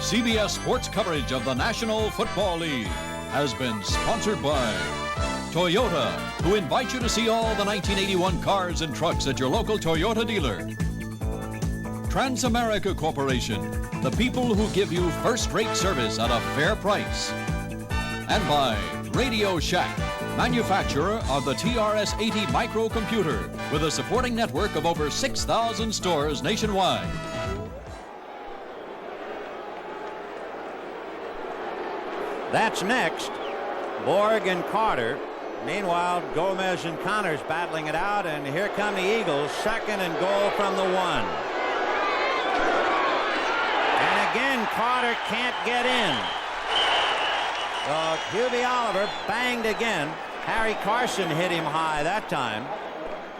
CBS Sports coverage of the National Football League has been sponsored by Toyota, who invite you to see all the 1981 cars and trucks at your local Toyota dealer. Transamerica Corporation, the people who give you first-rate service at a fair price. And by Radio Shack, manufacturer of the TRS-80 microcomputer with a supporting network of over 6,000 stores nationwide. That's next. Borg and Carter. Meanwhile, Gomez and Connors battling it out, and here come the Eagles. 2nd and goal from the 1. And again, Carter can't get in. Hubie Oliver banged again. Harry Carson hit him high that time.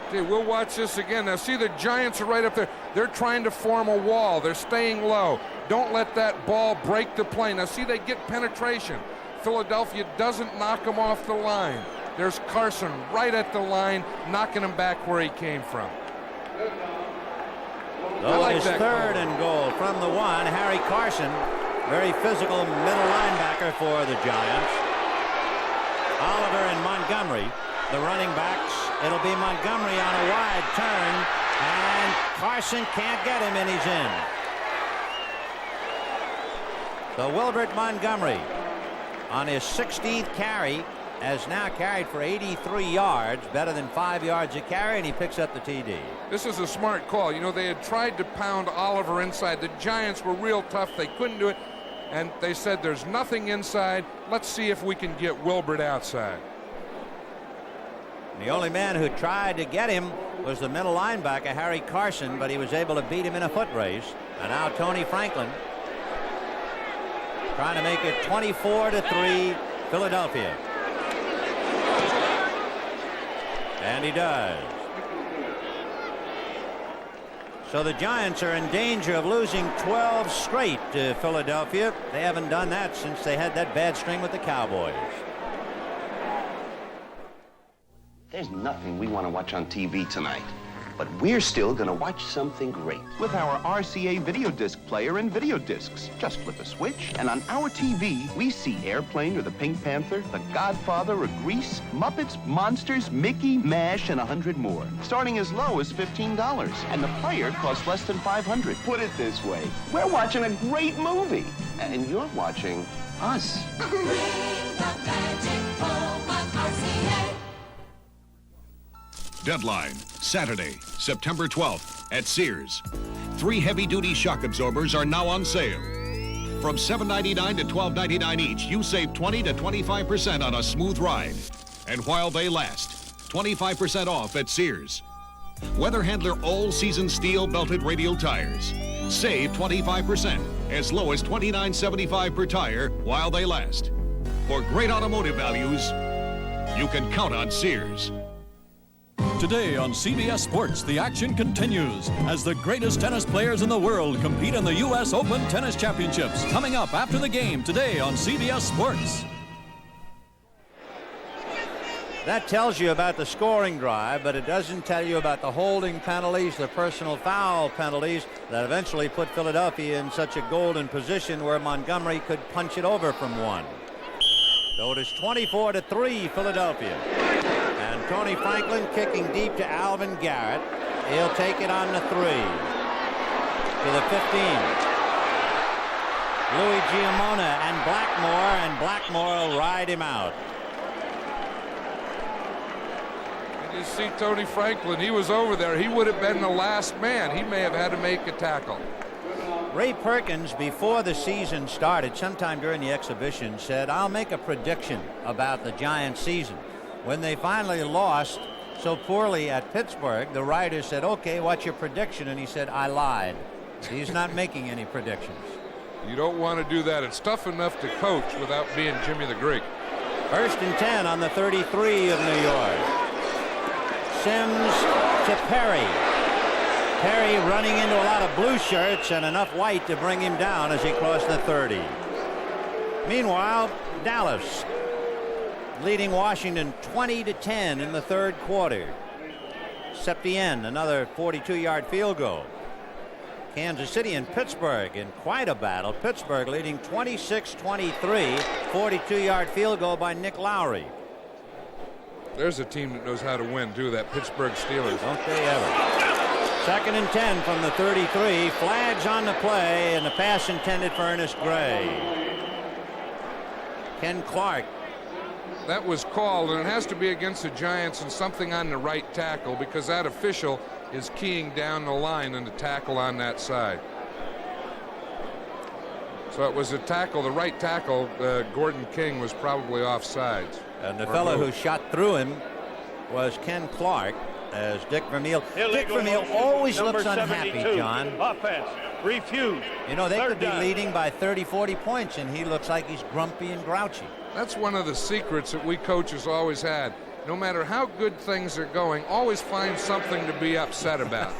Okay, we'll watch this again. Now, see, the Giants are right up there. They're trying to form a wall. They're staying low. Don't let that ball break the plane. Now, see, they get penetration. Philadelphia doesn't knock them off the line. There's Carson right at the line, knocking him back where he came from. So it is 3rd and goal from the 1. Harry Carson, very physical middle linebacker for the Giants. Oliver and Montgomery, the running backs. It'll be Montgomery on a wide turn, and Carson can't get him, and he's in. So Wilbert Montgomery, on his 16th carry, has now carried for 83 yards, better than 5 yards a carry, and he picks up the TD. This is a smart call. You know, they had tried to pound Oliver inside. The Giants were real tough. They couldn't do it, and they said there's nothing inside. Let's see if we can get Wilbert outside. The only man who tried to get him was the middle linebacker, Harry Carson, but he was able to beat him in a foot race. And now Tony Franklin trying to make it 24-3 Philadelphia. And he does. So the Giants are in danger of losing 12 straight to Philadelphia. They haven't done that since they had that bad string with the Cowboys. There's nothing we want to watch on TV tonight, but we're still going to watch something great with our RCA video disc player and video discs. Just flip a switch, and on our TV, we see Airplane or The Pink Panther, The Godfather or Grease, Muppets, Monsters, Mickey, MASH, and 100 more. Starting as low as $15, and the player costs less than $500. Put it this way, we're watching a great movie, and you're watching us. Bring the magic home of RCA. Deadline, Saturday, September 12th at Sears. 3 heavy-duty shock absorbers are now on sale. From $7.99 to $12.99 each, you save 20 to 25% on a smooth ride. And while they last, 25% off at Sears. Weather Handler all-season steel belted radial tires. Save 25%, as low as $29.75 per tire while they last. For great automotive values, you can count on Sears. Today on CBS Sports, the action continues as the greatest tennis players in the world compete in the U.S. Open Tennis Championships. Coming up after the game today on CBS Sports. That tells you about the scoring drive, but it doesn't tell you about the holding penalties, the personal foul penalties that eventually put Philadelphia in such a golden position where Montgomery could punch it over from 1. So it is 24-3 Philadelphia. And Tony Franklin kicking deep to Alvin Garrett. He'll take it on the 3. To the 15. Louis Giamona and Blackmore will ride him out. You see Tony Franklin, he was over there. He would have been the last man. He may have had to make a tackle. Ray Perkins, before the season started, sometime during the exhibition, said, I'll make a prediction about the Giants season. When they finally lost so poorly at Pittsburgh, the writer said, okay, what's your prediction? And he said, I lied. He's not making any predictions. You don't want to do that. It's tough enough to coach without being Jimmy the Greek. 1st and 10 on the 33 of New York. Sims to Perry. Perry running into a lot of blue shirts and enough white to bring him down as he crossed the 30. Meanwhile, Dallas leading Washington 20-10 in the 3rd quarter. Septien, another 42-yard field goal. Kansas City and Pittsburgh in quite a battle. Pittsburgh leading 26-23, 42-yard field goal by Nick Lowry. There's a team that knows how to win, too, that Pittsburgh Steelers. Don't they ever. 2nd and 10 from the 33. Flags on the play, and the pass intended for Ernest Gray. Ken Clark. That was called, and it has to be against the Giants and something on the right tackle, because that official is keying down the line and the tackle on that side. So it was a tackle, the right tackle, Gordon King, was probably offsides. And the fellow who shot through him was Ken Clark, as Dick Vermeil. Dick Vermeil always looks unhappy, John. Offense refused. You know, they could be down. leading by 30, 40 points, and he looks like he's grumpy and grouchy. That's one of the secrets that we coaches always had. No matter how good things are going, always find something to be upset about.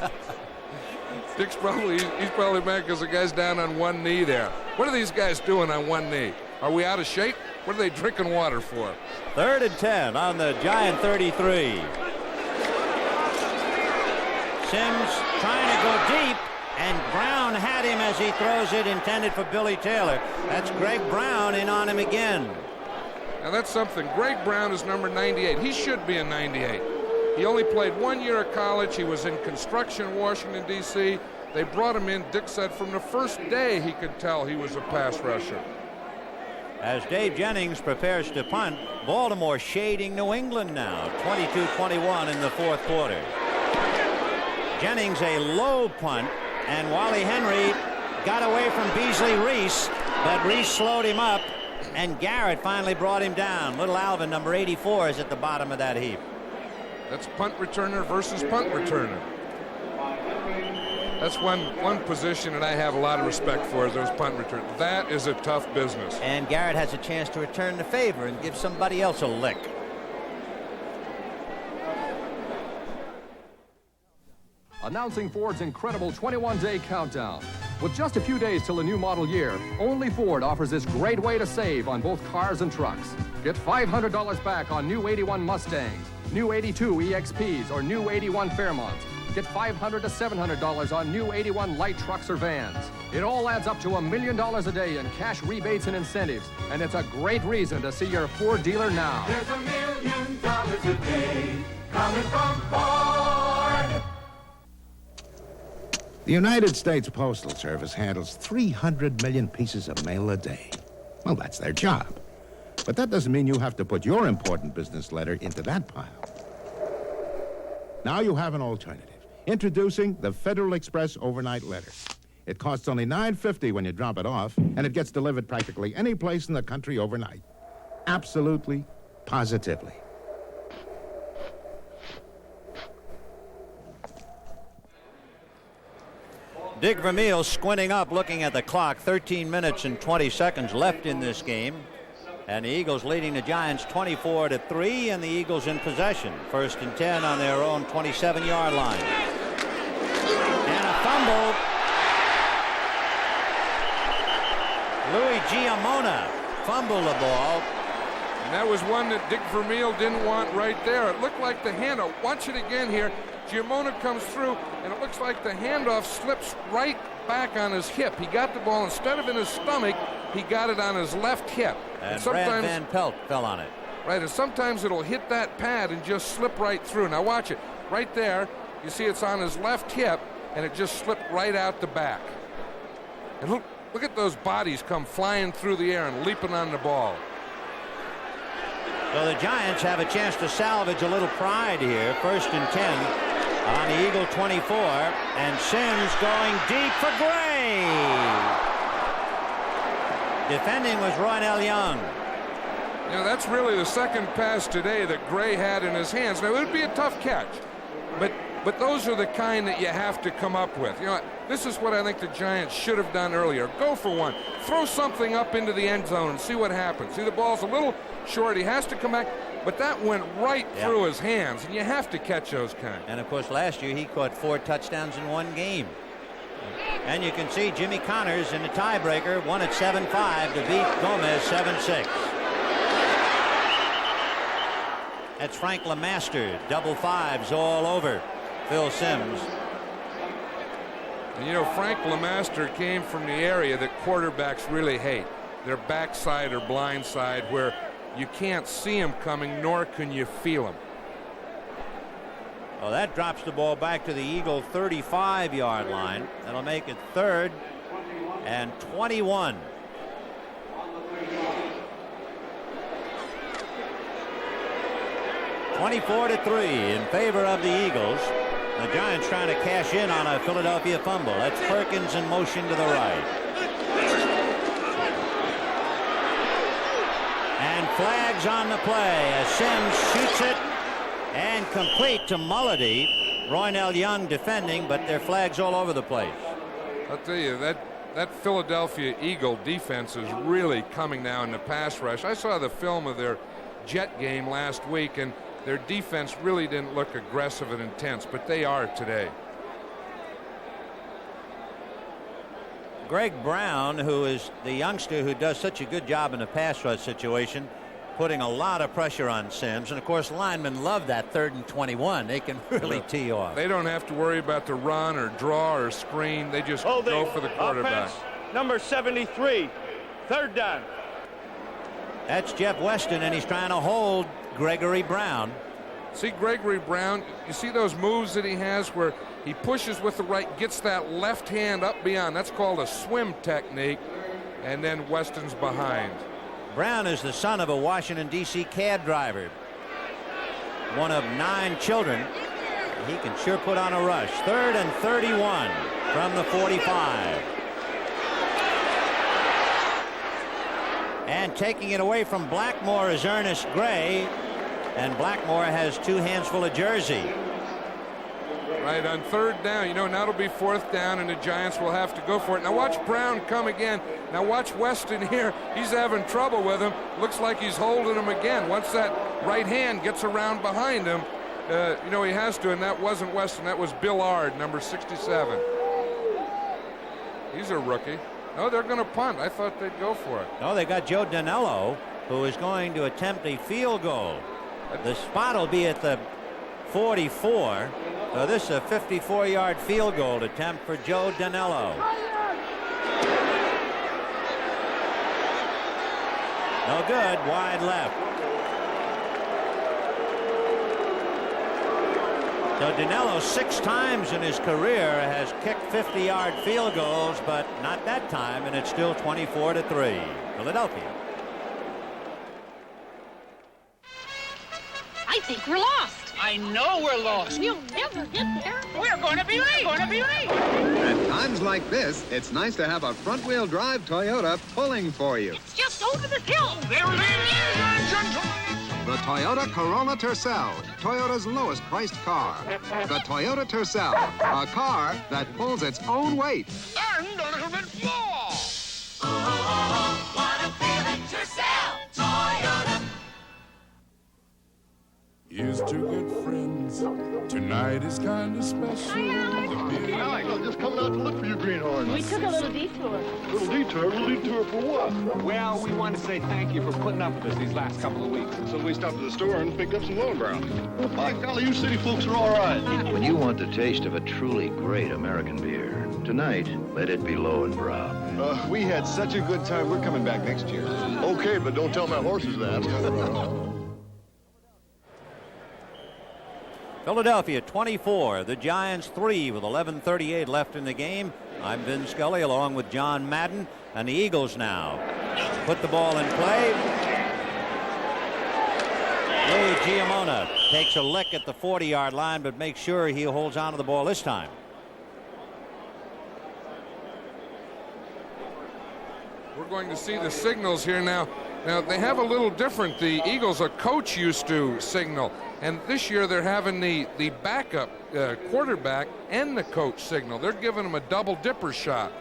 Dick's probably, he's probably mad because the guy's down on one knee there. What are these guys doing on one knee? Are we out of shape? What are they drinking water for? 3rd and 10 on the Giant 33. Sims trying to go deep, and Brown had him as he throws it, intended for Billy Taylor. That's Greg Brown in on him again. Now that's something. Greg Brown is number 98. He should be a 98. He only played 1 year of college. He was in construction, Washington, D.C. They brought him in. Dick said from the first day he could tell he was a pass rusher. As Dave Jennings prepares to punt, Baltimore shading New England now, 22-21 in the 4th quarter. Jennings a low punt, and Wally Henry got away from Beasley Reese, but Reese slowed him up, and Garrett finally brought him down. Little Alvin, number 84, is at the bottom of that heap. That's punt returner versus punt returner. That's one position that I have a lot of respect for, is those punt returners. That is a tough business. And Garrett has a chance to return the favor and give somebody else a lick. Announcing Ford's incredible 21-day countdown. With just a few days till the new model year, only Ford offers this great way to save on both cars and trucks. Get $500 back on new 81 Mustangs, new 82 EXPs, or new 81 Fairmonts. Get $500 to $700 on new 81 light trucks or vans. It all adds up to $1 million a day in cash rebates and incentives, and it's a great reason to see your Ford dealer now. There's $1 million a day coming from Ford. The United States Postal Service handles 300 million pieces of mail a day. Well, that's their job. But that doesn't mean you have to put your important business letter into that pile. Now you have an alternative. Introducing the Federal Express Overnight Letter. It costs only $9.50 when you drop it off, and it gets delivered practically any place in the country overnight. Absolutely, positively. Dick Vermeil squinting up, looking at the clock. 13 minutes and 20 seconds left in this game. And the Eagles leading the Giants 24-3, and the Eagles in possession. 1st and 10 on their own 27-yard line. And a fumble. Louis Giamona fumbled the ball. And that was one that Dick Vermeil didn't want right there. It looked like the handoff. Watch it again here. Giamona comes through, and it looks like the handoff slips right back on his hip. He got the ball, instead of in his stomach, he got it on his left hip. And Brad Van Pelt fell on it. Right, and sometimes it'll hit that pad and just slip right through. Now watch it. Right there, you see it's on his left hip, and it just slipped right out the back. And look at those bodies come flying through the air and leaping on the ball. So the Giants have a chance to salvage a little pride here. 1st and 10 on the Eagle 24, and Sims going deep for Gray. Defending was Roynell Young. You know, that's really the second pass today that Gray had in his hands. Now, it would be a tough catch, but those are the kind that you have to come up with. You know, this is what I think the Giants should have done earlier. Go for one. Throw something up into the end zone and see what happens. See, the ball's a little short. He has to come back, but that went right through his hands, and you have to catch those kind. And, of course, last year he caught 4 touchdowns in one game. And you can see Jimmy Connors in the tiebreaker, won at 7-5 to beat Gomez 7-6. That's Frank LeMaster, double fives all over Phil Sims. And you know, Frank LeMaster came from the area that quarterbacks really hate. Their backside or blind side, where you can't see him coming, nor can you feel him. Well, that drops the ball back to the Eagle 35-yard line. That'll make it 3rd and 21. (24-3) in favor of the Eagles. The Giants trying to cash in on a Philadelphia fumble. That's Perkins in motion to the right. And flags on the play as Sims shoots it and complete to Mulledy. Roynell Young defending, but there are flags all over the place. I'll tell you, that Philadelphia Eagle defense is really coming now in the pass rush. I saw the film of their Jet game last week, and their defense really didn't look aggressive and intense, but they are today. Greg Brown, who is the youngster who does such a good job in a pass rush situation, putting a lot of pressure on Sims. And of course, linemen love that 3rd and 21. They can really tee off. They don't have to worry about the run or draw or screen. They just go for the quarterback. Offense, number 73, 3rd down. That's Jeff Weston, and he's trying to hold Gregory Brown. See Gregory Brown, you see those moves that he has where he pushes with the right, gets that left hand up beyond. That's called a swim technique, and then Weston's behind. Brown is the son of a Washington, D.C. cab driver. One of 9 children. He can sure put on a rush. 3rd and 31 from the 45. And taking it away from Blackmore is Ernest Gray. And Blackmore has 2 hands full of jersey. Right, on 3rd down, you know, now it'll be 4th down, and the Giants will have to go for it. Now watch Brown come again. Now watch Weston here. He's having trouble with him. Looks like he's holding him again. Once that right hand gets around behind him, you know, he has to, and that wasn't Weston. That was Bill Ard, number 67. He's a rookie. No, they're going to punt. I thought they'd go for it. No, they got Joe Danello, who is going to attempt a field goal. The spot will be at the 44. So this is a 54-yard field goal attempt for Joe Danello. No good. Wide left. So Danello 6 times in his career has kicked 50-yard field goals, but not that time, and it's still 24-3. Philadelphia. I think we're lost. I know we're lost. We'll never get there. We're going to be late. At times like this, it's nice to have a front-wheel drive Toyota pulling for you. It's just over the hill. There it is, gentlemen. The Toyota Corolla Tercel, Toyota's lowest priced car. The Toyota Tercel, a car that pulls its own weight. And a little bit more. Oh, what a feeling, Tercel, Toyota. Here's 2 good friends. Tonight is kind of special. Hi, I'm just coming out to look for you greenhorns. We took a little detour. Little detour? Little detour for what? Well, we want to say thank you for putting up with us these last couple of weeks. So we stopped at the store and picked up some Lone Brown. Well, by golly, you city folks are all right. When you want the taste of a truly great American beer, tonight, let it be Low and Brown. We had such a good time. We're coming back next year. Okay, but don't tell my horses that. Philadelphia 24, the Giants 3 with 11:38 left in the game. I'm Vin Scully along with John Madden, and the Eagles now put the ball in play. Louis Giamona takes a lick at the 40-yard line, but makes sure he holds on to the ball this time. We're going to see the signals here now. Now, they have a little different. The Eagles, a coach used to signal. And this year they're having the backup quarterback and the coach signal. They're giving them a double dipper shot.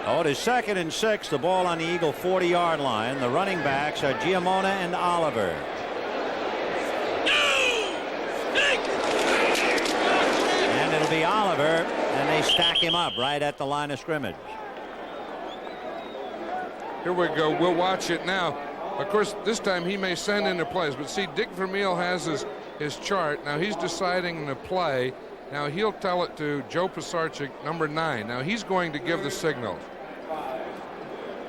Oh, it is 2nd and 6. The ball on the Eagle 40-yard line. The running backs are Giamona and Oliver. And it'll be Oliver, and they stack him up right at the line of scrimmage. Here we go. We'll watch it now. Of course, this time he may send into plays, but see, Dick Vermeil has his chart. Now he's deciding to play. Now he'll tell it to Joe Pisarcik, number 9. Now he's going to give the signal.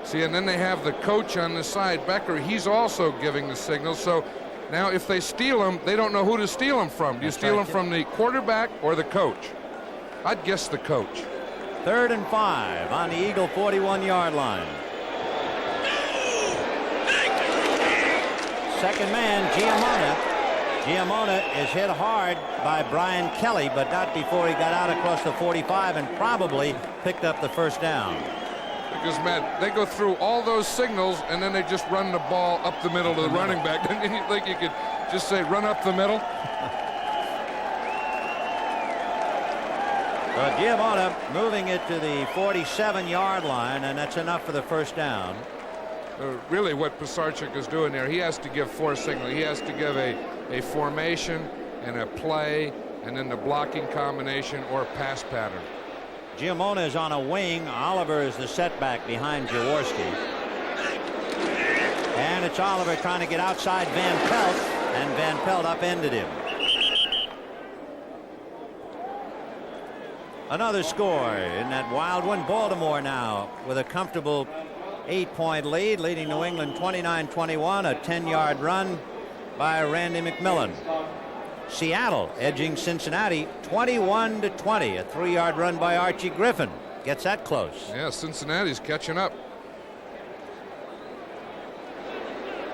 See, and then they have the coach on the side, Becker. He's also giving the signal. So now if they steal him, they don't know who to steal him from. Do you steal him from the quarterback or the coach? I'd guess the coach. 3rd and 5 on the Eagle 41-yard line. Second man, Giamona. Giamona is hit hard by Brian Kelly, but not before he got out across the 45 and probably picked up the first down. Because, Matt, they go through all those signals and then they just run the ball up the middle to the running back. Didn't you think you could just say run up the middle? Giamona moving it to the 47-yard line, and that's enough for the first down. Really what Pisarcik is doing there, he has to give 4 signals. He has to give a formation and a play and then the blocking combination or pass pattern. Giamona is on a wing. Oliver is the setback behind Jaworski. And it's Oliver trying to get outside Van Pelt, and Van Pelt upended him. Another score in that wild one. Baltimore now with a comfortable 8-point lead, leading New England 29-21, a 10-yard run by Randy McMillan. Seattle edging Cincinnati 21-20, a 3-yard run by Archie Griffin. Gets that close. Yeah, Cincinnati's catching up.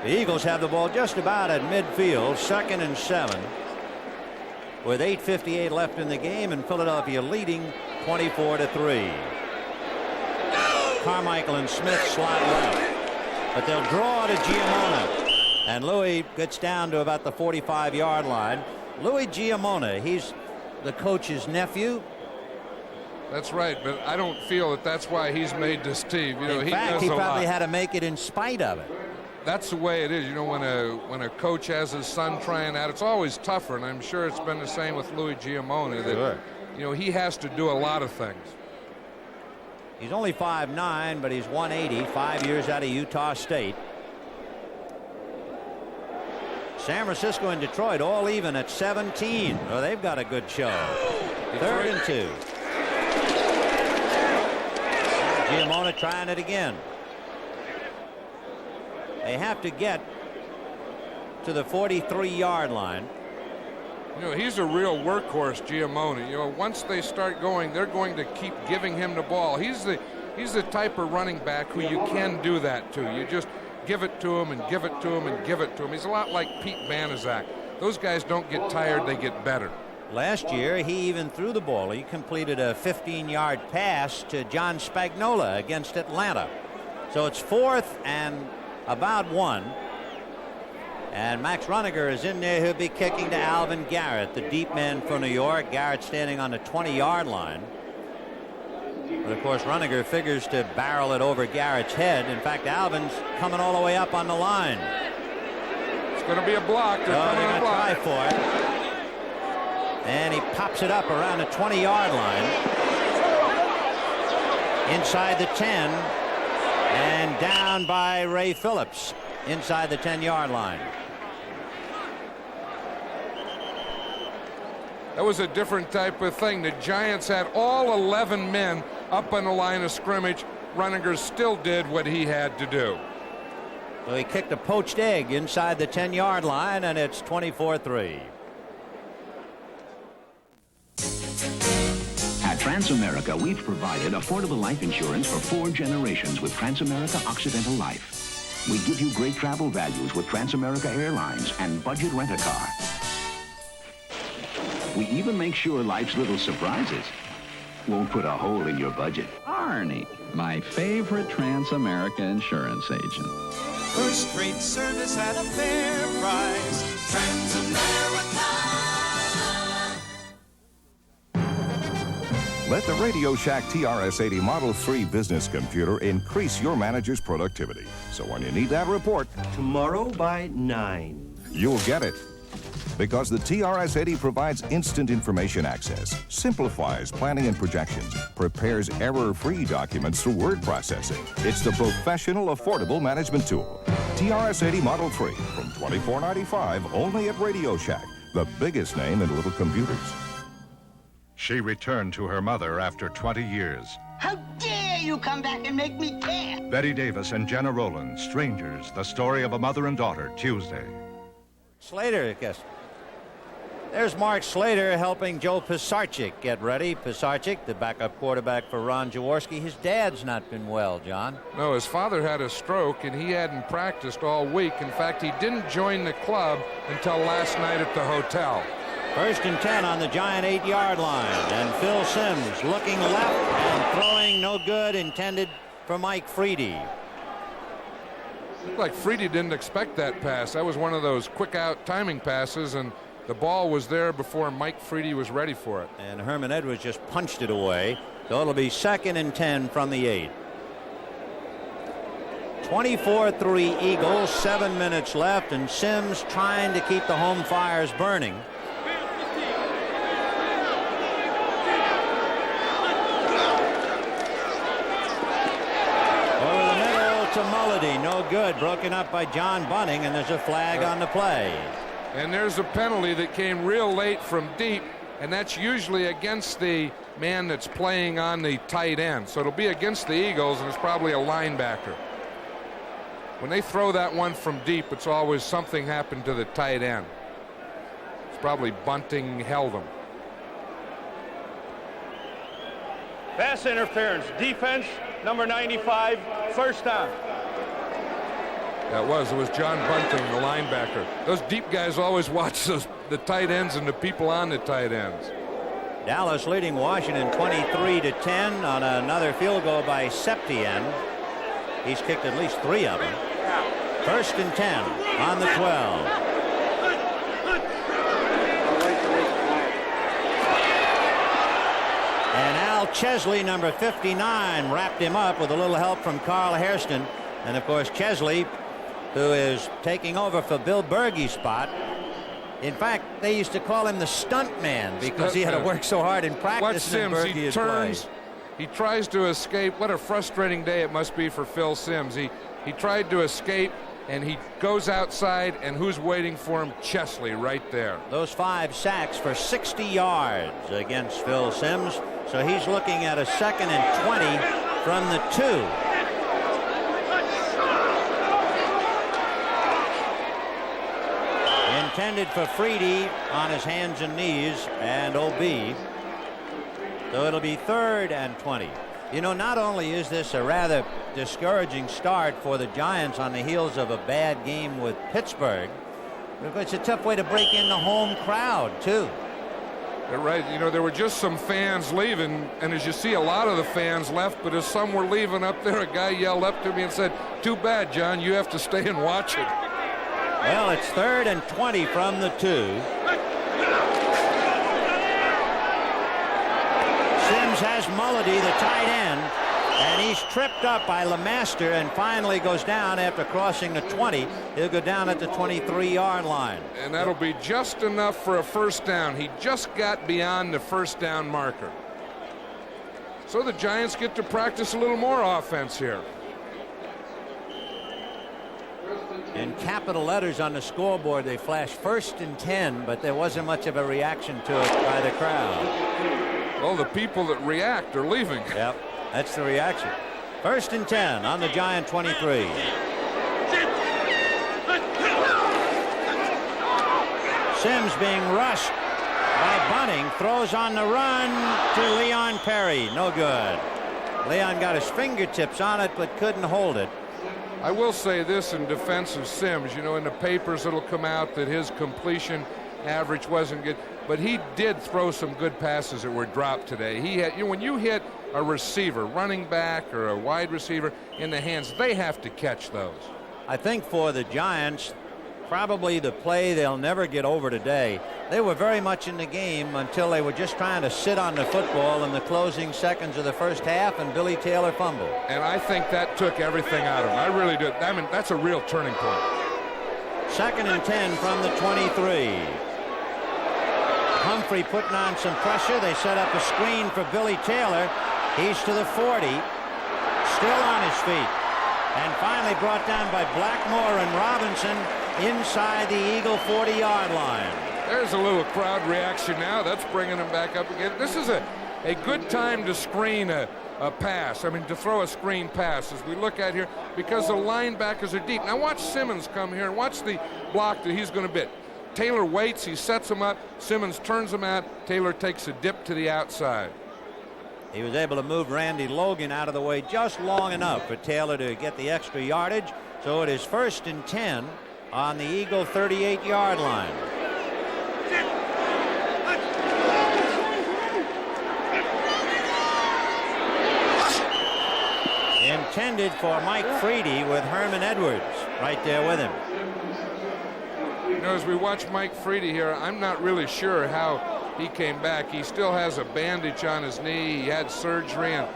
The Eagles have the ball just about at midfield, 2nd and 7. With 8:58 left in the game, and Philadelphia leading 24-3. Carmichael and Smith slot left, but they'll draw to Giamona, and Louis gets down to about the 45-yard line. Louis Giamona, he's the coach's nephew. That's right, but I don't feel that that's why he's made this team. You know, in fact, he probably had to make it in spite of it. That's the way it is. You know, when a coach has his son trying out, it's always tougher, and I'm sure it's been the same with Louis Giamona. That, you know, he has to do a lot of things. He's only 5'9", but he's 180, 5 years out of Utah State. San Francisco and Detroit all even at 17. Oh, they've got a good show. 3rd and 2. Giamona trying it again. They have to get to the 43-yard line. You know, he's a real workhorse, Giamona. You know, once they start going, they're going to keep giving him the ball. He's the type of running back who you can do that to. You just give it to him and give it to him and give it to him. He's a lot like Pete Banaszak. Those guys don't get tired, they get better. Last year, he even threw the ball. He completed a 15-yard pass to John Spagnola against Atlanta. So it's 4th and about 1. And Max Runager is in there. He'll be kicking to Alvin Garrett, the deep man for New York. Garrett standing on the 20-yard line. But of course, Runager figures to barrel it over Garrett's head. In fact, Alvin's coming all the way up on the line. It's going to be a block. They're going to try for it. And he pops it up around the 20-yard line. Inside the 10. And down by Ray Phillips inside the 10-yard line. That was a different type of thing. The Giants had all 11 men up on the line of scrimmage. Runager still did what he had to do. So he kicked a poached egg inside the 10-yard line, and it's 24-3. At Transamerica, we've provided affordable life insurance for 4 generations with Transamerica Occidental Life. We give you great travel values with Transamerica Airlines and budget rent-a-car. We even make sure life's little surprises won't put a hole in your budget. Arnie, my favorite Transamerica insurance agent. First-rate service at a fair price. Transamerica. Let the Radio Shack TRS-80 Model 3 business computer increase your manager's productivity. So when you need that report... Tomorrow by 9. You'll get it. Because the TRS-80 provides instant information access, simplifies planning and projections, prepares error-free documents through word processing. It's the professional, affordable management tool. TRS-80 Model 3 from $24.95 only at Radio Shack. the biggest name in little computers. She returned to her mother after 20 years. How dare you come back and make me care? Betty Davis and Jenna Rowland, Strangers, the story of a mother and daughter, Tuesday. Slater, I guess. There's Mark Slater helping Joe Pisarcik get ready. Pisarcik, the backup quarterback for Ron Jaworski. His dad's not been well, John. No, his father had a stroke, and he hadn't practiced all week. In fact, he didn't join the club until last night at the hotel. 1st and 10 on the Giant 8-yard line. And Phil Simms looking left and throwing no good, intended for Mike Freedy. Looked like Freedy didn't expect that pass. That was one of those quick out timing passes, and the ball was there before Mike Freedy was ready for it. And Herman Edwards just punched it away. So it'll be 2nd and 10 from the 8. 24-3 Eagles, 7 minutes left, and Simms trying to keep the home fires burning. Over the middle to Mulledy, no good, broken up by John Bunting, and there's a flag on the play. And there's a penalty that came real late from deep, and that's usually against the man that's playing on the tight end. So it'll be against the Eagles, and it's probably a linebacker. When they throw that one from deep, it's always something happened to the tight end. It's probably Bunting held him. Pass interference. Defense, number 95, 1st down. It was John Bunting, the linebacker. Those deep guys always watch the tight ends and the people on the tight ends. Dallas leading Washington 23-10 on another field goal by Septien. He's kicked at least 3 of them. 1st and 10 on the 12. And Al Chesley, number 59, wrapped him up with a little help from Carl Hairston. And of course Chesley, who is taking over for Bill Bergey's spot. In fact, they used to call him the stunt man because he had to work so hard in practice. Watch Simms. He turns. He tries to escape. What a frustrating day it must be for Phil Simms. He tried to escape, and he goes outside, and who's waiting for him? Chesley right there. Those 5 sacks for 60 yards against Phil Simms. So he's looking at a 2nd and 20 from the 2. Intended for Freedy on his hands and knees and OB. So it'll be 3rd and 20. You know, not only is this a rather discouraging start for the Giants on the heels of a bad game with Pittsburgh, but it's a tough way to break in the home crowd, too. They're right. You know, there were just some fans leaving, and as you see, a lot of the fans left, but as some were leaving up there, a guy yelled up to me and said, "Too bad, John, you have to stay and watch it." Well, it's 3rd and 20 from the 2. Simms has Mulledy, the tight end, and he's tripped up by LeMaster and finally goes down after crossing the 20. He'll go down at the 23-yard line. And that'll be just enough for a 1st down. He just got beyond the 1st down marker. So the Giants get to practice a little more offense here. In capital letters on the scoreboard, they flashed 1st and 10, but there wasn't much of a reaction to it by the crowd. Well, the people that react are leaving. Yep, that's the reaction. 1st and 10 on the Giant 23. Simms being rushed by Bunting, throws on the run to Leon Perry. No good. Leon got his fingertips on it, but couldn't hold it. I will say this in defense of Simms. You know, in the papers it'll come out that his completion average wasn't good, but he did throw some good passes that were dropped today. He had, you know, when you hit a receiver, running back or a wide receiver in the hands, they have to catch those. I think for the Giants, probably the play they'll never get over today. They were very much in the game until they were just trying to sit on the football in the closing seconds of the 1st half, and Billy Taylor fumbled. And I think that took everything out of him. I really do. I mean, that's a real turning point. 2nd and 10 from the 23. Humphrey putting on some pressure. They set up a screen for Billy Taylor. He's to the 40, still on his feet, and finally brought down by Blackmore and Robinson inside the Eagle 40-yard line. There's a little crowd reaction now. That's bringing him back up again. This is a good time to screen a pass. I mean, to throw a screen pass as we look at here, because the linebackers are deep. Now watch Simmons come here and watch the block that he's going to bit. Taylor waits, he sets him up, Simmons turns him out, Taylor takes a dip to the outside. He was able to move Randy Logan out of the way just long enough for Taylor to get the extra yardage. So it is 1st and 10 on the Eagle 38-yard line. Intended for Mike Freedy with Herman Edwards right there with him. You know, as we watch Mike Freedy here, I'm not really sure how he came back. He still has a bandage on his knee. He had surgery, and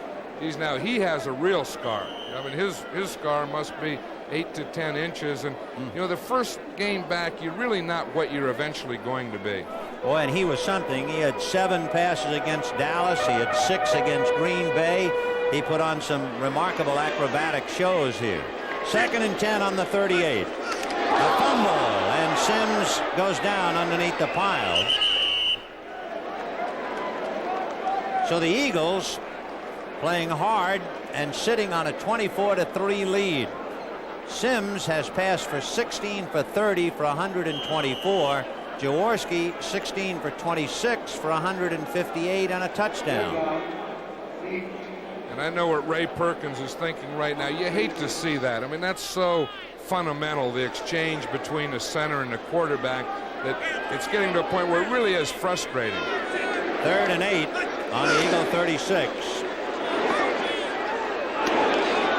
he has a real scar. I mean, his scar must be 8 to 10 inches. And, you know, the first game back, you're really not what you're eventually going to be. Boy, and he was something. He had 7 passes against Dallas. He had 6 against Green Bay. He put on some remarkable acrobatic shows here. 2nd and 10 on the 38. A fumble, and Sims goes down underneath the pile. So the Eagles playing hard and sitting on a 24-3 lead. Sims has passed for 16 for 30 for 124. Jaworski 16 for 26 for 158 and a touchdown. And I know what Ray Perkins is thinking right now. You hate to see that. I mean, that's so fundamental, the exchange between the center and the quarterback, that it's getting to a point where it really is frustrating. 3rd and 8 on the Eagle 36.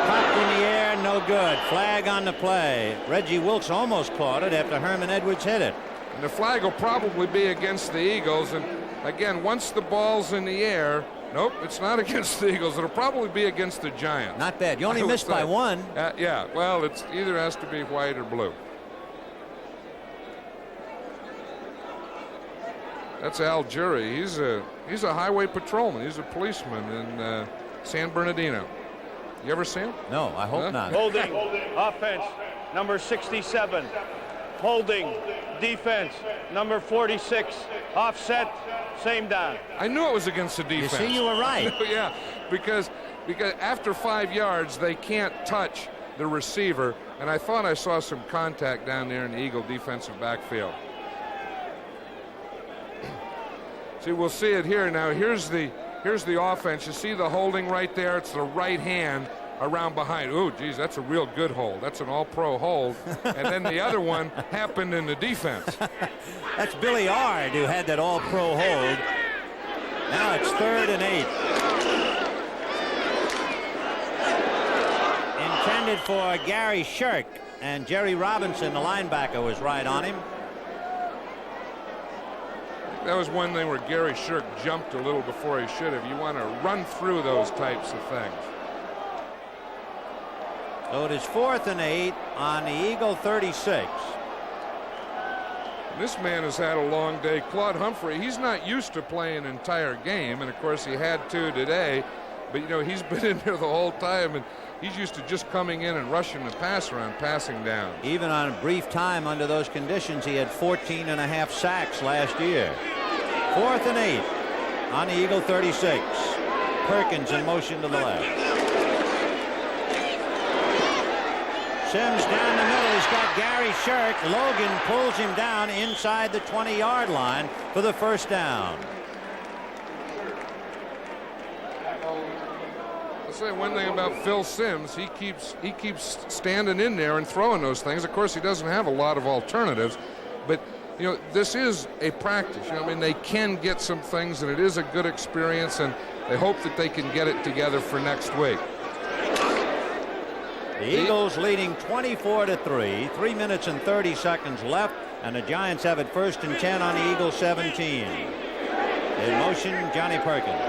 Popped in the air, no good. Flag on the play. Reggie Wilkes almost caught it after Herman Edwards hit it. And the flag will probably be against the Eagles. And again, once the ball's in the air, nope, it's not against the Eagles. It'll probably be against the Giants. Not bad. You only missed by 1. Yeah, well, it's either has to be white or blue. That's Al Jury. He's a highway patrolman. He's a policeman in San Bernardino. You ever see him? No, I hope not. Holding, offense, number 67. Holding, defense, number 46. Offset, same down. I knew it was against the defense. You see, you were right. Yeah, because after 5 yards, they can't touch the receiver, and I thought I saw some contact down there in the Eagle defensive backfield. See, we'll see it here now. Here's the offense. You see the holding right there. It's the right hand around behind. Ooh, geez, that's a real good hold. That's an all-pro hold. And then the other one happened in the defense. That's Billy Ard who had that all-pro hold. Now it's 3rd and 8. Intended for Gary Shirk, and Jerry Robinson, the linebacker, was right on him. That was one thing where Gary Shirk jumped a little before he should have. You want to run through those types of things. So it is 4th and 8 on the Eagle 36. This man has had a long day. Claude Humphrey, he's not used to playing an entire game, and of course he had to today, but you know, he's been in there the whole time, and he's used to just coming in and rushing the passer on passing down. Even on a brief time under those conditions, he had 14.5 sacks last year. 4th and 8 on the Eagle 36. Perkins in motion to the left. Sims down the middle. He's got Gary Shirk. Logan pulls him down inside the 20-yard line for the first down. I'll say one thing about Phil Sims. He keeps standing in there and throwing those things. Of course, he doesn't have a lot of alternatives, but you know, this is a practice. You know, I mean, they can get some things, and it is a good experience, and they hope that they can get it together for next week. The Eagles leading 24-3. 3 minutes and 30 seconds left, and the Giants have it 1st and 10 on the Eagles 17. In motion, Johnny Perkins.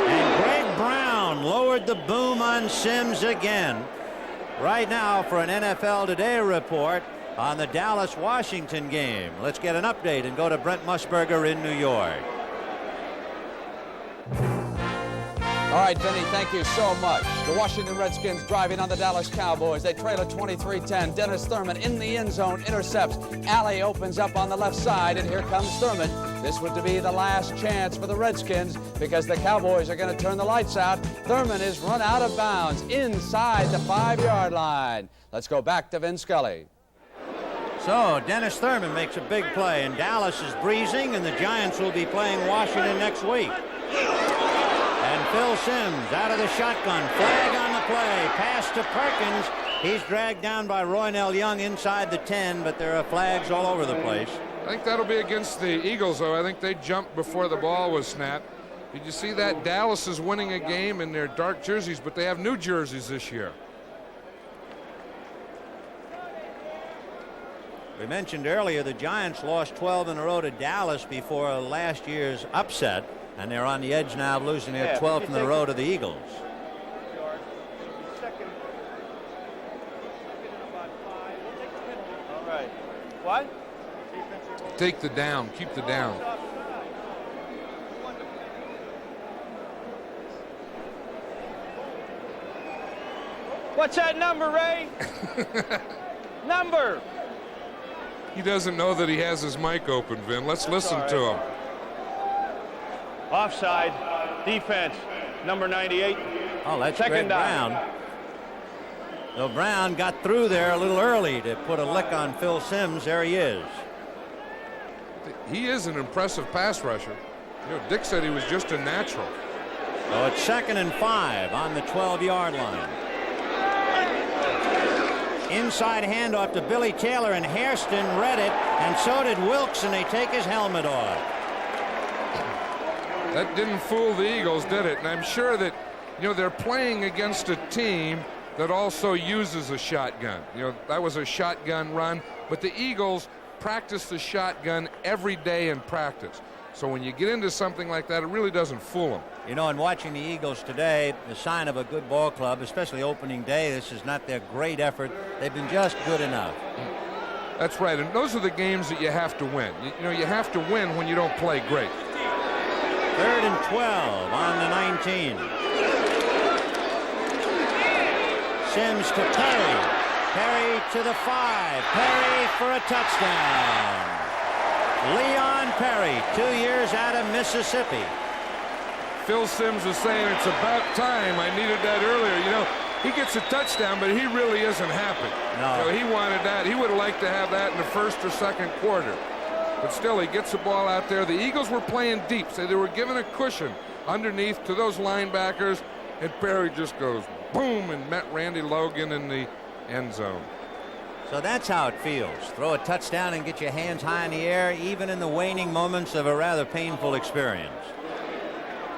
And Greg Brown lowered the boom on Sims again. Right now for an NFL Today report on the Dallas-Washington game. Let's get an update and go to Brent Musburger in New York. All right, Vinny, thank you so much. The Washington Redskins driving on the Dallas Cowboys. They trail at 23-10. Dennis Thurman in the end zone, intercepts. Alley opens up on the left side, and here comes Thurman. This would be the last chance for the Redskins because the Cowboys are going to turn the lights out. Thurman is run out of bounds inside the 5-yard line. Let's go back to Vin Scully. So Dennis Thurman makes a big play, and Dallas is breezing, and the Giants will be playing Washington next week. And Phil Simms out of the shotgun. Flag on the play. Pass to Perkins. He's dragged down by Roynell Young inside the 10, but there are flags all over the place. I think that'll be against the Eagles, though. I think they jumped before the ball was snapped. Did you see that? Dallas is winning a game in their dark jerseys, but they have new jerseys this year. We mentioned earlier the Giants lost 12 in a row to Dallas before last year's upset, and they're on the edge now of losing their 12th in a row to the Eagles. All right. What? Take the down. Keep the down. What's that number, Ray? Number. He doesn't know that he has his mic open, Vin. Let's listen to him. Offside. Defense. Number 98. Oh, that's second Greg Brown. So Brown got through there a little early to put a lick on Phil Simms. There he is. He is an impressive pass rusher. You know, Dick said he was just a natural. So it's 2nd and 5 on the 12-yard line. Inside handoff to Billy Taylor, and Hairston read it, and so did Wilkes, and they take his helmet off. That didn't fool the Eagles, did it? And I'm sure that, you know, they're playing against a team that also uses a shotgun. You know, that was a shotgun run, but the Eagles practice the shotgun every day in practice. So when you get into something like that, it really doesn't fool them. You know, in watching the Eagles today, the sign of a good ball club, especially opening day, this is not their great effort. They've been just good enough. That's right, and those are the games that you have to win. You know, you have to win when you don't play great. 3rd and 12 on the 19. Simms to Perry. Perry to the 5. Perry for a touchdown. Leon Perry, 2 years out of Mississippi. Phil Simms is saying it's about time. I needed that earlier. You know, he gets a touchdown, but he really isn't happy. No. You know, he wanted that. He would have liked to have that in the 1st or 2nd quarter. But still, he gets the ball out there. The Eagles were playing deep, so they were given a cushion underneath to those linebackers, and Perry just goes boom and met Randy Logan in the end zone. So that's how it feels. Throw a touchdown and get your hands high in the air, even in the waning moments of a rather painful experience.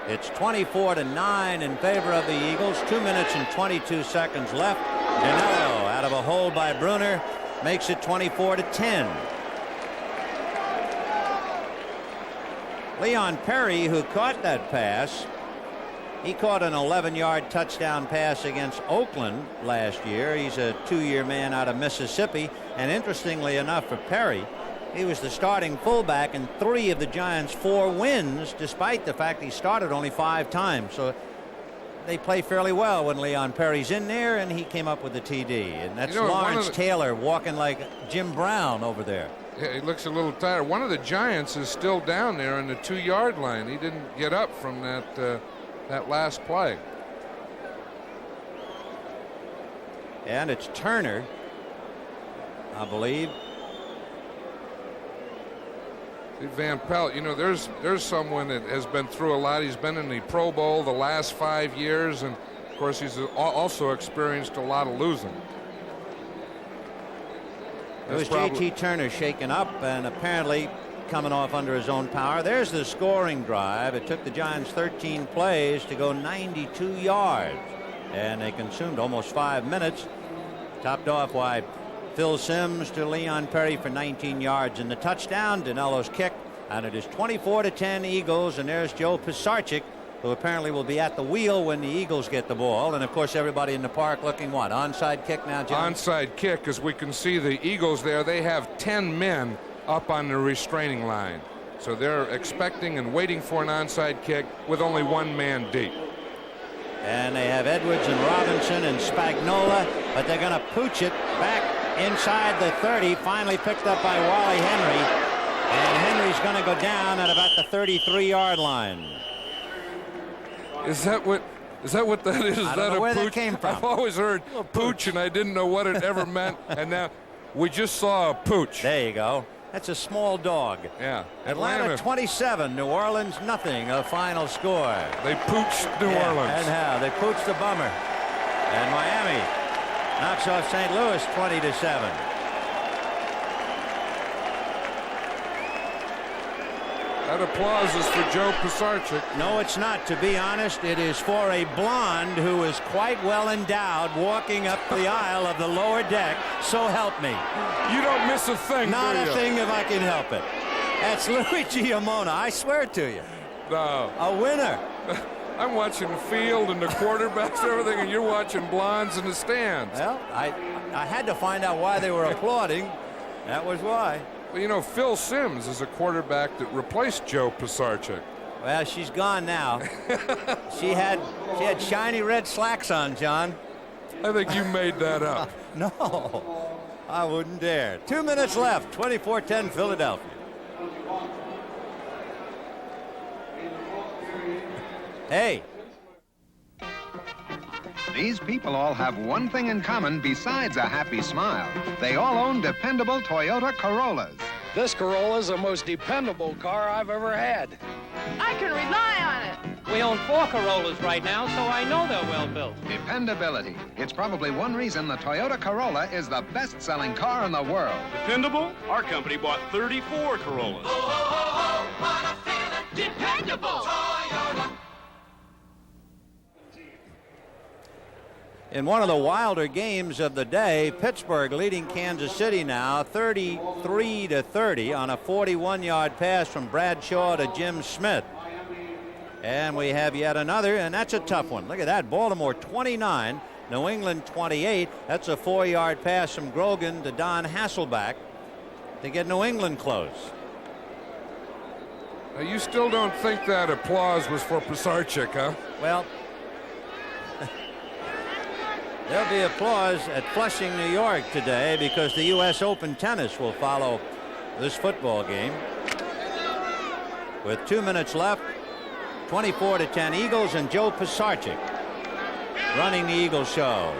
It's 24-9 in favor of the Eagles. 2 minutes and 22 seconds left. Dinello out of a hole by Bruner makes it 24-10. Leon Perry, who caught that pass, he caught an 11-yard touchdown pass against Oakland last year. He's a 2-year man out of Mississippi. And interestingly enough for Perry, he was the starting fullback in 3 of the Giants' 4 wins, despite the fact he started only 5 times. So they play fairly well when Leon Perry's in there, and he came up with the TD. And that's Lawrence Taylor walking like Jim Brown over there. Yeah, he looks a little tired. One of the Giants is still down there on the 2-yard line. He didn't get up from that last play. And it's Turner, I believe. Van Pelt, you know, there's someone that has been through a lot. He's been in the Pro Bowl the last 5 years, and of course he's also experienced a lot of losing. It was J.T. Turner shaken up and apparently coming off under his own power. There's the scoring drive. It took the Giants 13 plays to go 92 yards, and they consumed almost 5 minutes. Topped off by Phil Simms to Leon Perry for 19 yards in the touchdown. Dinello's kick, and it is 24-10 Eagles. And there's Joe Pisarcik, who apparently will be at the wheel when the Eagles get the ball. And of course everybody in the park looking what? Onside kick now, John? Onside kick, as we can see the Eagles there. They have 10 men up on the restraining line. So they're expecting and waiting for an onside kick with only 1 man deep. And they have Edwards and Robinson and Spagnola, but they're going to pooch it back inside the 30, finally picked up by Wally Henry. And Henry's going to go down at about the 33-yard line. Is that what that is? I don't know where that came from. I've always heard pooch, and I didn't know what it ever meant. And now we just saw a pooch. There you go. That's a small dog. Yeah. Atlanta 27, New Orleans nothing. A final score. They pooched New Orleans. And how? They pooched the bummer. And Miami knocks off St. Louis 20-7. That applause is for Joe Pisarcik. No, it's not. To be honest, it is for a blonde who is quite well endowed walking up the aisle of the lower deck. So help me. You don't miss a thing, Not do a you? thing if I can help it. That's Louis Giamona. I swear to you. No. A winner. I'm watching the field and the quarterbacks and everything, and you're watching blondes in the stands. Well, I had to find out why they were applauding. That was why. Well, you know, Phil Simms is a quarterback that replaced Joe Pisarcik. Well, she's gone now. she had shiny red slacks on, John. I think you made that up. No, I wouldn't dare. 2 minutes left. 24-10 Philadelphia. Hey. These people all have one thing in common besides a happy smile. They all own dependable Toyota Corollas. This Corolla is the most dependable car I've ever had. I can rely on it. We own 4 Corollas right now, so I know they're well built. Dependability. It's probably one reason the Toyota Corolla is the best-selling car in the world. Dependable? Our company bought 34 Corollas. Oh, what a feeling. Dependable. Toyota. In one of the wilder games of the day, Pittsburgh leading Kansas City now 33-30 on a 41-yard pass from Bradshaw to Jim Smith. And we have yet another, and that's a tough one. Look at that. Baltimore 29, New England 28. That's a 4-yard pass from Grogan to Don Hasselback to get New England close. Now, you still don't think that applause was for Pisarcik, huh? Well, there'll be applause at Flushing, New York today because the U.S. Open tennis will follow this football game. With 2 minutes left, 24-10 Eagles, and Joe Pisarcik running the Eagles show.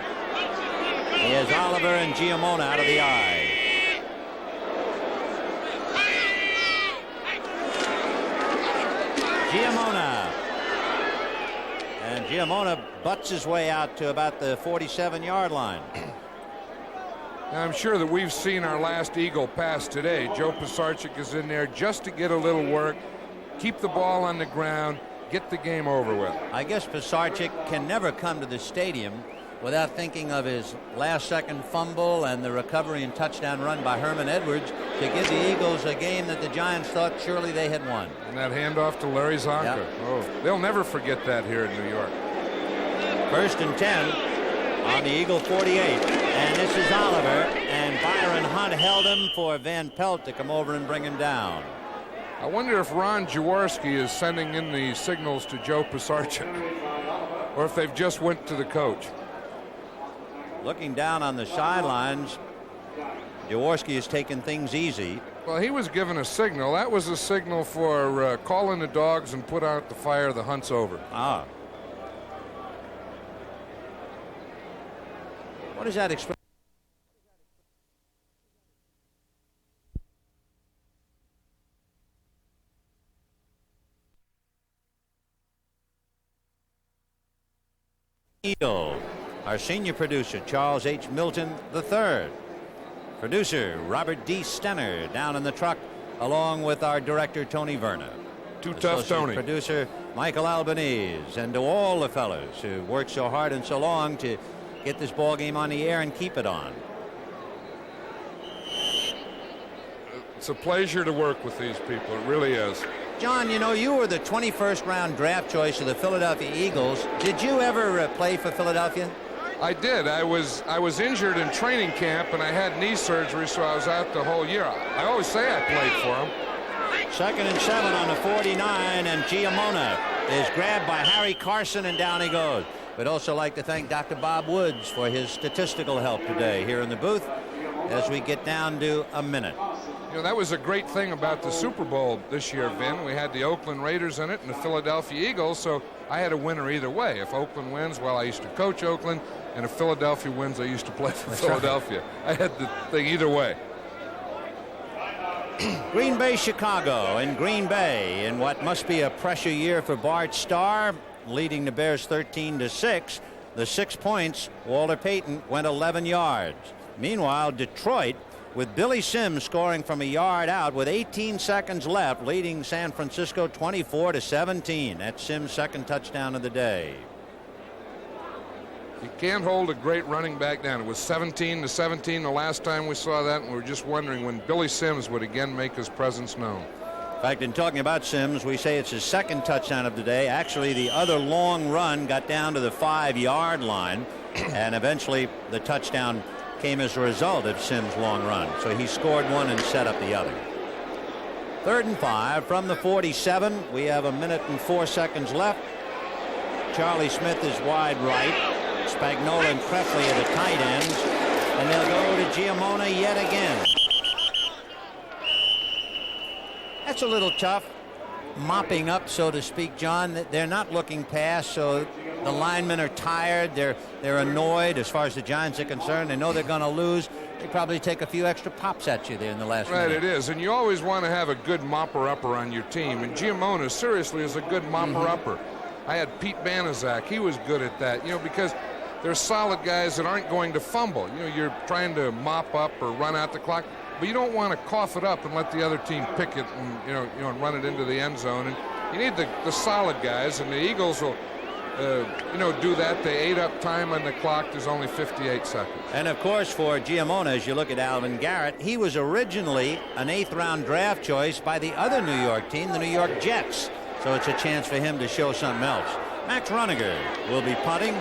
He has Oliver and Giamona out of the eye. Giamona. And Giamona butts his way out to about the 47-yard line. Now, I'm sure that we've seen our last Eagle pass today. Joe Pisarcik is in there just to get a little work, keep the ball on the ground, get the game over with. I guess Pisarcik can never come to the stadium without thinking of his last-second fumble and the recovery and touchdown run by Herman Edwards to give the Eagles a game that the Giants thought surely they had won. And that handoff to Larry Zonka. Yep. Oh, they'll never forget that here in New York. 1st and 10 on the Eagle 48. And this is Oliver, and Byron Hunt held him for Van Pelt to come over and bring him down. I wonder if Ron Jaworski is sending in the signals to Joe Pisarcik, or if they've just went to the coach. Looking down on the sidelines, Jaworski is taking things easy. Well, he was given a signal. That was a signal for call in the dogs and put out the fire. The hunt's over. Ah. What does that express? Our senior producer, Charles H. Milton III. Producer, Robert D. Stenner, down in the truck, along with our director, Tony Verna. Too tough, Tony. Producer, Michael Albanese, and to all the fellows who worked so hard and so long to get this ball game on the air and keep it on. It's a pleasure to work with these people. It really is. John, you know, you were the 21st round draft choice of the Philadelphia Eagles. Did you ever play for Philadelphia? I did. I was injured in training camp, and I had knee surgery, so I was out the whole year. I always say I played for them. 2nd and 7 on the 49, and Giamona is grabbed by Harry Carson, and down he goes. We'd also like to thank Dr. Bob Woods for his statistical help today here in the booth as we get down to a minute. You know, that was a great thing about the Super Bowl this year, Vin. We had the Oakland Raiders in it and the Philadelphia Eagles, so I had a winner either way. If Oakland wins, well, I used to coach Oakland, and if Philadelphia wins, I used to play for Philadelphia. I had the thing either way. Green Bay, Chicago, in Green Bay in what must be a pressure year for Bart Starr, leading the Bears 13-6. The 6 points, Walter Payton went 11 yards. Meanwhile, Detroit, with Billy Sims scoring from a yard out with 18 seconds left, leading San Francisco 24-17. That's Sims' second touchdown of the day. You can't hold a great running back down. It was 17-17 the last time we saw that, and we were just wondering when Billy Sims would again make his presence known. In fact, in talking about Sims, we say it's his second touchdown of the day. Actually, the other long run got down to the 5-yard line, and eventually the touchdown came as a result of Sims' long run. So he scored one and set up the other. 3rd and 5 from the 47. We have 1 minute and 4 seconds left. Charlie Smith is wide right. Spagnola and Krefli are the tight ends, and they'll go to Giamona yet again. That's a little tough, mopping up, so to speak, John. They're not looking past, so the linemen are tired. They're annoyed as far as the Giants are concerned. They know they're going to lose. They probably take a few extra pops at you there in the last minute. Right, it is, and you always want to have a good mopper-upper on your team, and Giamona seriously is a good mopper-upper. I had Pete Banaszak. He was good at that, you know, because they're solid guys that aren't going to fumble. You know, you're trying to mop up or run out the clock, but you don't want to cough it up and let the other team pick it and and run it into the end zone. And you need the solid guys, and the Eagles will do that. They ate up time on the clock. There's only 58 seconds. And of course, for Giamona, as you look at Alvin Garrett, he was originally an 8th-round draft choice by the other New York team, the New York Jets. So it's a chance for him to show something else. Max Runiger will be punting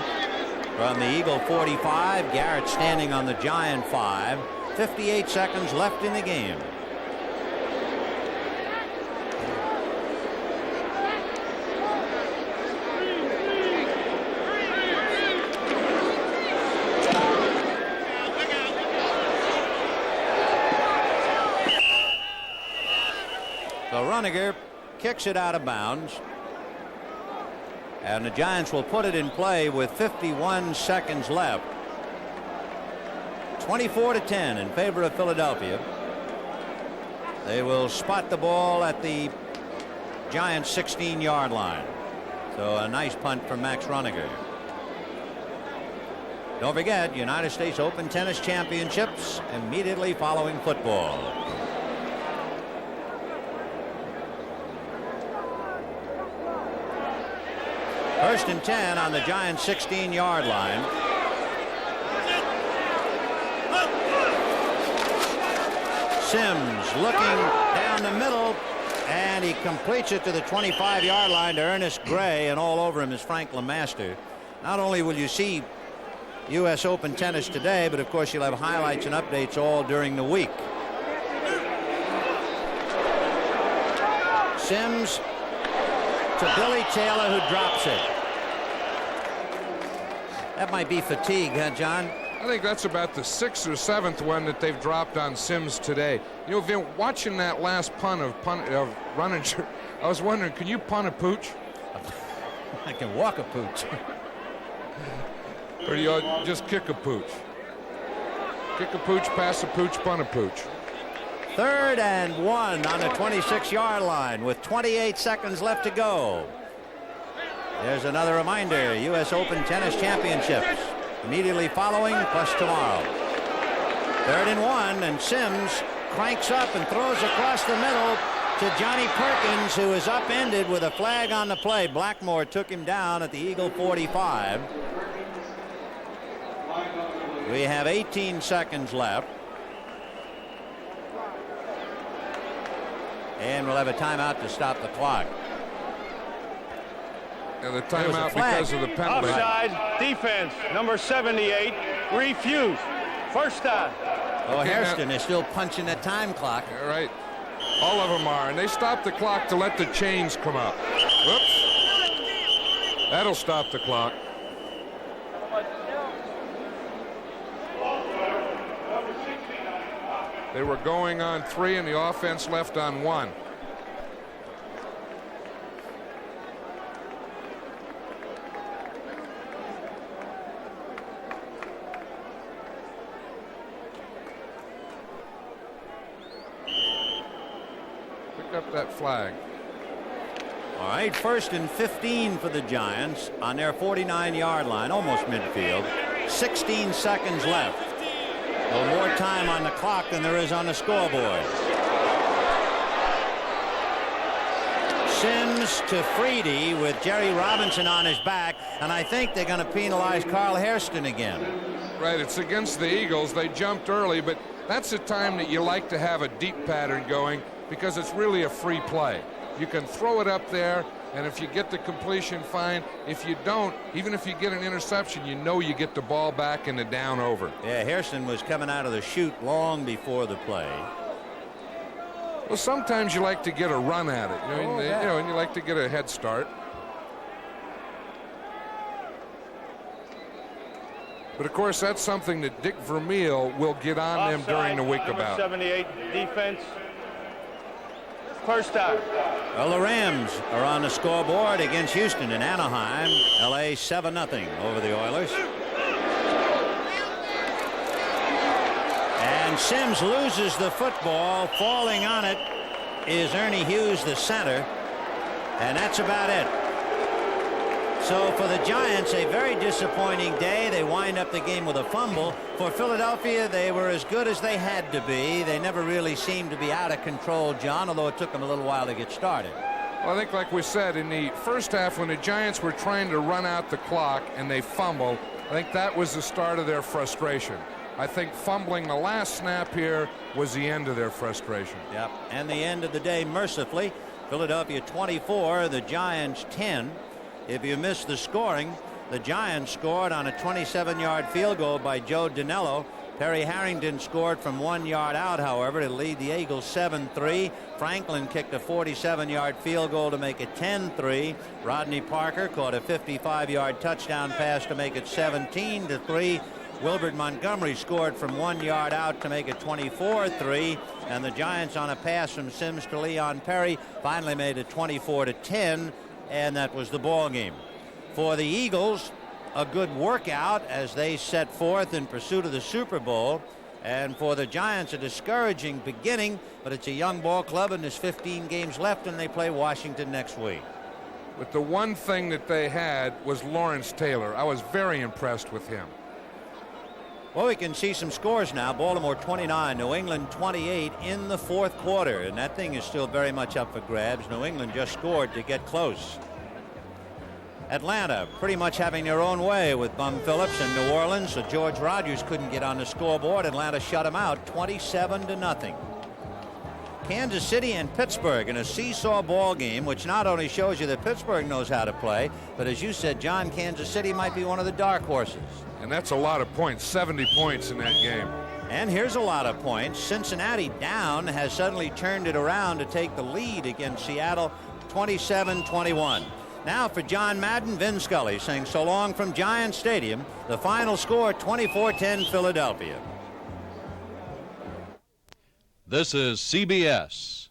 from the Eagle 45. Garrett standing on the Giant 5. 58 seconds left in the game. So Runiger kicks it out of bounds, and the Giants will put it in play with 51 seconds left. 24-10 in favor of Philadelphia. They will spot the ball at the Giants' 16-yard line. So a nice punt from Max Runiger. Don't forget, United States Open Tennis Championships immediately following football. First and 10 on the Giants' 16-yard line. Sims looking down the middle, and he completes it to the 25-yard line to Ernest Gray, and all over him is Frank LeMaster. Not only will you see U.S. Open tennis today, but of course you'll have highlights and updates all during the week. Sims to Billy Taylor, who drops it. That might be fatigue, huh, John? I think that's about the 6th or 7th one that they've dropped on Sims today. You know, Vin, watching that last punt of Runiger, I was wondering, can you punt a pooch? I can walk a pooch. Or do you just kick a pooch? Kick a pooch, pass a pooch, punt a pooch. 3rd and 1 on the 26-yard line with 28 seconds left to go. There's another reminder, U.S. Open Tennis Championships immediately following, plus tomorrow. 3rd and 1, and Sims cranks up and throws across the middle to Johnny Perkins, who is upended with a flag on the play. Blackmore took him down at the Eagle 45. We have 18 seconds left. And we'll have a timeout to stop the clock. And the timeout because of the penalty. Offside, defense, number 78, refused. First down. Oh, Hairston is still punching that time clock. All right. All of them are. And they stopped the clock to let the chains come up. Whoops. That'll stop the clock. They were going on 3 and the offense left on 1. Pick up that flag. All right, 1st and 15 for the Giants on their 49-yard line, almost midfield. 16 seconds left. A little more time on the clock than there is on the scoreboard. Sims to Freedy with Jerry Robinson on his back, and I think they're going to penalize Carl Hairston again. Right, it's against the Eagles. They jumped early, but that's the time that you like to have a deep pattern going because it's really a free play. You can throw it up there, and if you get the completion, fine. If you don't, even if you get an interception, you know you get the ball back in the down over. Yeah, Hairston was coming out of the chute long before the play. Well, sometimes you like to get a run at it, and you like to get a head start. But of course, that's something that Dick Vermeil will get on them during the week about. 78 defense. First down. Well, the Rams are on the scoreboard against Houston in Anaheim. LA 7-0 over the Oilers. And Sims loses the football. Falling on it is Ernie Hughes, the center. And that's about it. So for the Giants, a very disappointing day. They wind up the game with a fumble. For Philadelphia, they were as good as they had to be. They never really seemed to be out of control, John, although it took them a little while to get started. Well, I think like we said, in the first half when the Giants were trying to run out the clock and they fumbled, I think that was the start of their frustration. I think fumbling the last snap here was the end of their frustration. Yep, and the end of the day, mercifully. Philadelphia 24, the Giants 10. If you missed the scoring, the Giants scored on a 27-yard field goal by Joe Danello. Perry Harrington scored from 1 yard out, however, to lead the Eagles 7-3. Franklin kicked a 47-yard field goal to make it 10-3. Rodney Parker caught a 55-yard touchdown pass to make it 17-3. Wilbert Montgomery scored from 1 yard out to make it 24-3. And the Giants, on a pass from Sims to Leon Perry, finally made it 24-10. And that was the ball game. For the Eagles, a good workout as they set forth in pursuit of the Super Bowl. And for the Giants, a discouraging beginning, but it's a young ball club and there's 15 games left and they play Washington next week. But the one thing that they had was Lawrence Taylor. I was very impressed with him. Well, we can see some scores now. Baltimore 29, New England 28 in the 4th quarter. And that thing is still very much up for grabs. New England just scored to get close. Atlanta pretty much having their own way with Bum Phillips in New Orleans. So George Rogers couldn't get on the scoreboard. Atlanta shut him out 27-0. Kansas City and Pittsburgh in a seesaw ball game, which not only shows you that Pittsburgh knows how to play, but as you said, John, Kansas City might be one of the dark horses. And that's a lot of points, 70 points in that game. And here's a lot of points. Cincinnati down has suddenly turned it around to take the lead against Seattle 27-21. Now for John Madden, Vin Scully saying so long from Giant Stadium. The final score 24-10 Philadelphia. This is CBS.